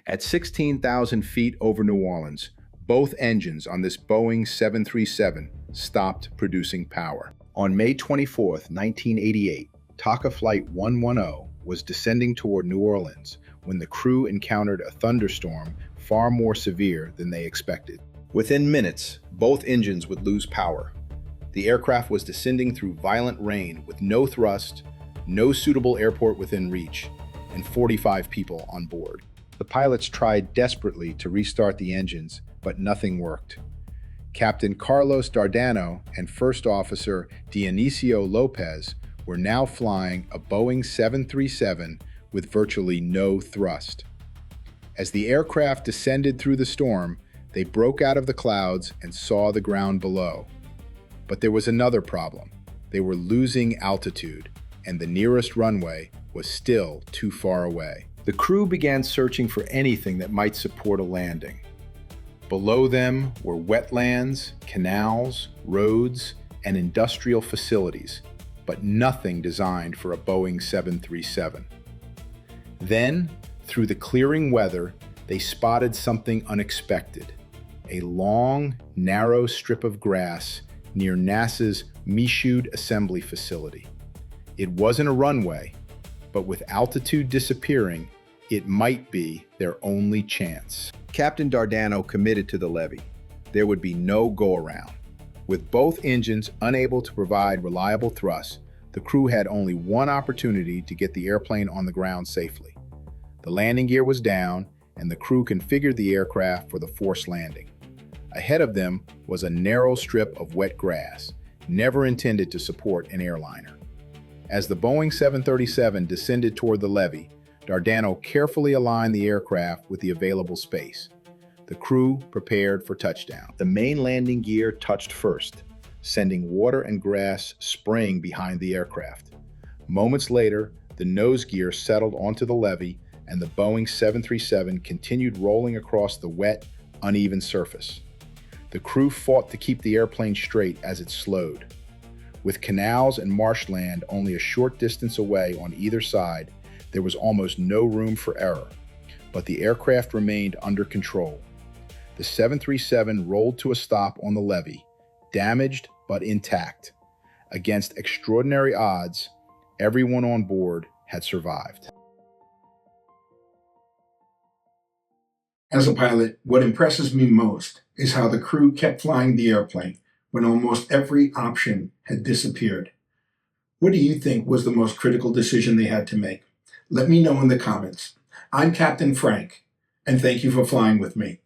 At 16,000 feet over New Orleans, both engines on this Boeing 737 stopped producing power. On May 24, 1988, TACA Flight 110 was descending toward New Orleans when the crew encountered a thunderstorm far more severe than they expected. Within minutes, both engines would lose power. The aircraft was descending through violent rain with no thrust, no suitable airport within reach, and 45 people on board. The pilots tried desperately to restart the engines, but nothing worked. Captain Carlos Dardano and First Officer Dionisio Lopez were now flying a Boeing 737 with virtually no thrust. As the aircraft descended through the storm, they broke out of the clouds and saw the ground below. But there was another problem. They were losing altitude, and the nearest runway was still too far away. The crew began searching for anything that might support a landing. Below them were wetlands, canals, roads, and industrial facilities, but nothing designed for a Boeing 737. Then, through the clearing weather, they spotted something unexpected: a long, narrow strip of grass near NASA's Michoud assembly facility. It wasn't a runway, but with altitude disappearing, it might be their only chance. Captain Dardano committed to the levee. There would be no go-around. With both engines unable to provide reliable thrust, the crew had only one opportunity to get the airplane on the ground safely. The landing gear was down, and the crew configured the aircraft for the forced landing. Ahead of them was a narrow strip of wet grass, never intended to support an airliner. As the Boeing 737 descended toward the levee, Dardano carefully aligned the aircraft with the available space. The crew prepared for touchdown. The main landing gear touched first, sending water and grass spraying behind the aircraft. Moments later, the nose gear settled onto the levee, and the Boeing 737 continued rolling across the wet, uneven surface. The crew fought to keep the airplane straight as it slowed. With canals and marshland only a short distance away on either side, there was almost no room for error, but the aircraft remained under control. The 737 rolled to a stop on the levee, damaged but intact. Against extraordinary odds, everyone on board had survived. As a pilot, what impresses me most is how the crew kept flying the airplane when almost every option had disappeared. What do you think was the most critical decision they had to make? Let me know in the comments. I'm Captain Frank, and thank you for flying with me.